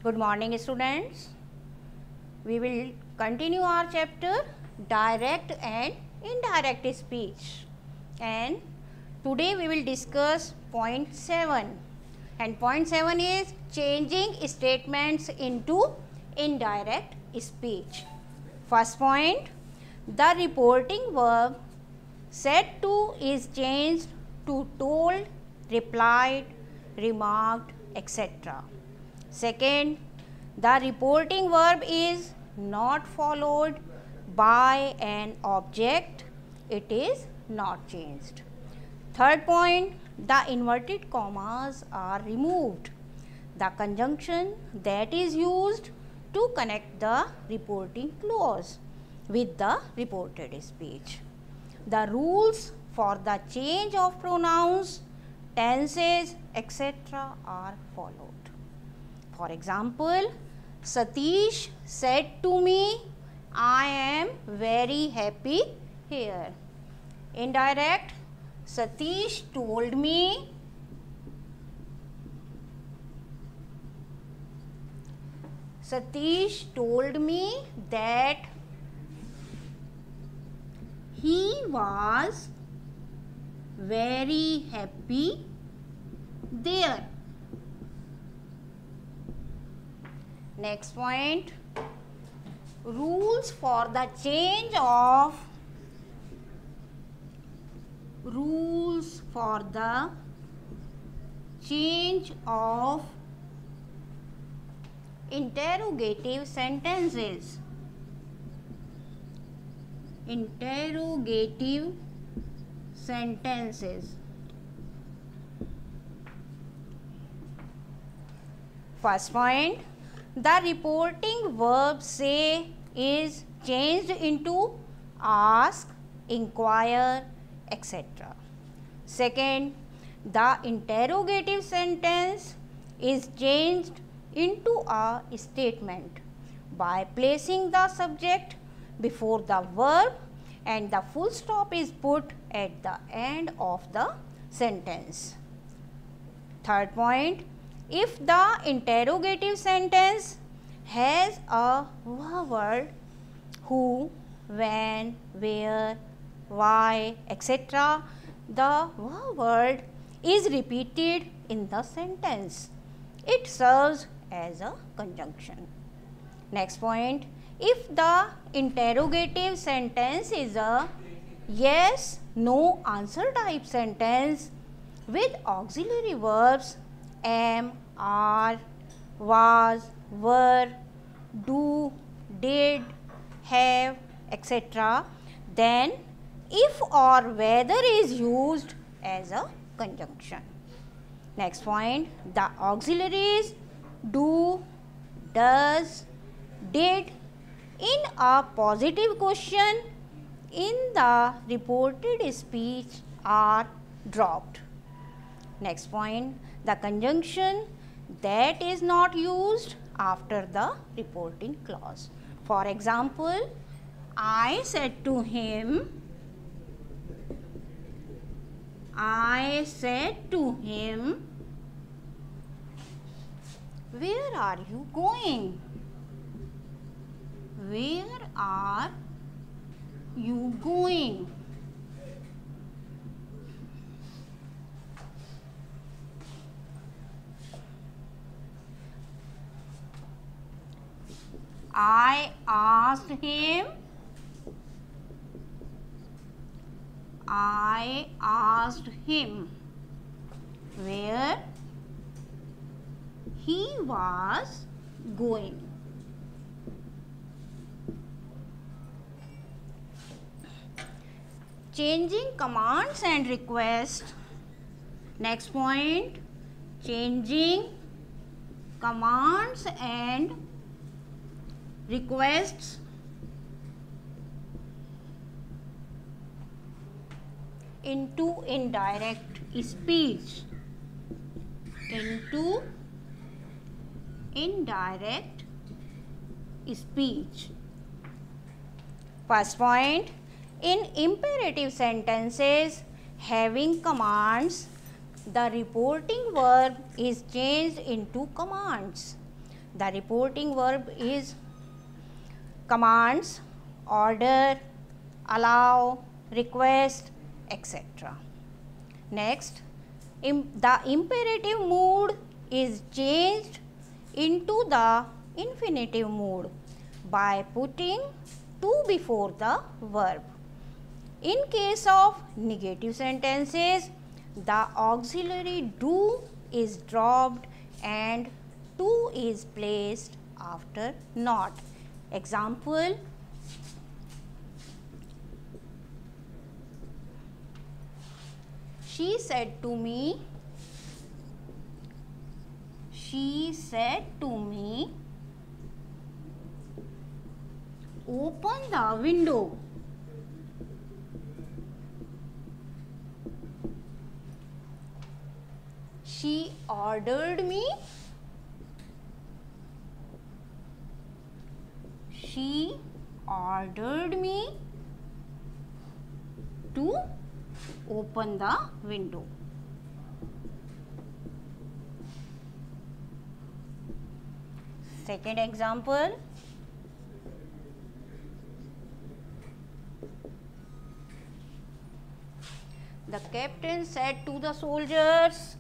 Good morning, students. We will continue our chapter direct and indirect speech, and today we will discuss point 7, and point 7 is changing statements into indirect speech. First point, the reporting verb said to is changed to told, replied, remarked, etc. Second, the reporting verb is not followed by an object, it is not changed. Third point, the inverted commas are removed. The conjunction that is used to connect the reporting clause with the reported speech. The rules for the change of pronouns, tenses, etc. are followed. For example, Satish said to me, I am very happy here. Indirect, Satish told me, that he was very happy there. Next point, rules for the change of interrogative sentences. First point, the reporting verb say is changed into ask, inquire, etc. Second, the interrogative sentence is changed into a statement by placing the subject before the verb and the full stop is put at the end of the sentence. Third point, if the interrogative sentence has a word who, when, where, why, etc., the word is repeated in the sentence. It serves as a conjunction. Next point, if the interrogative sentence is a yes, no answer type sentence with auxiliary verbs am, are, was, were, do, did, have, etc., then if or whether is used as a conjunction. Next point, the auxiliaries do, does, did in a positive question in the reported speech are dropped. Next point, the conjunction that is not used after the reporting clause. For example, I said to him, where are you going? Where are you going? I asked him where he was going. Changing commands and requests. Next point, changing commands and requests into indirect speech. First point, in imperative sentences having commands, the reporting verb is changed into commands. The reporting verb is commands, order, allow, request, etc. Next, the imperative mood is changed into the infinitive mood by putting to before the verb. In case of negative sentences, the auxiliary do is dropped and to is placed after not. Example, she said to me, open the window. She ordered me, to open the window. Second example, the captain said to the soldiers,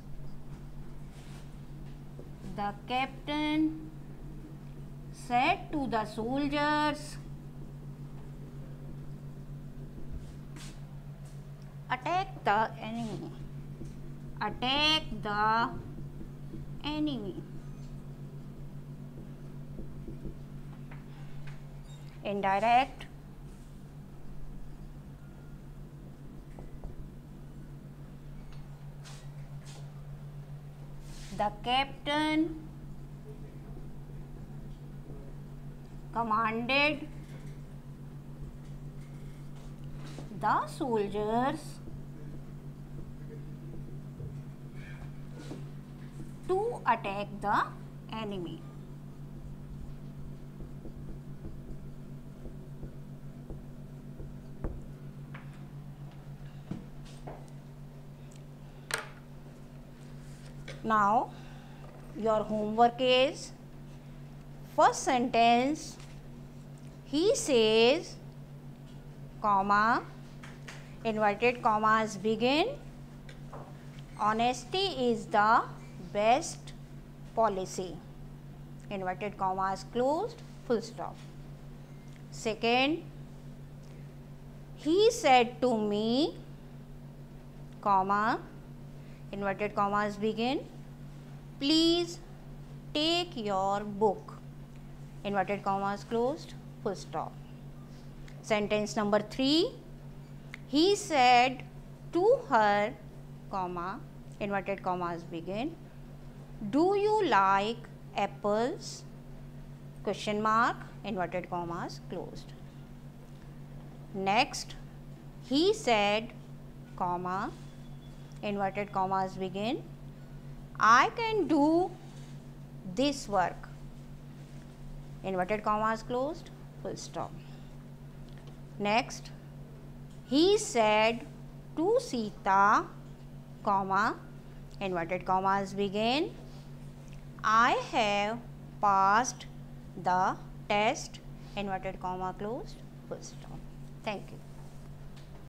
attack the enemy. Indirect, the captain commanded the soldiers to attack the enemy. Now, your homework is first sentence, he says, comma, inverted commas begin, honesty is the best policy, inverted commas closed, full stop. Second, he said to me, comma, inverted commas begin, please take your book, inverted commas closed, full stop. Sentence number 3, he said to her, comma, inverted commas begin, do you like apples, question mark, inverted commas closed. Next, he said, comma, inverted commas begin, I can do this work, inverted commas closed, full stop. Next, he said to Sita, comma, inverted commas begin, I have passed the test, inverted comma closed, full stop. Thank you.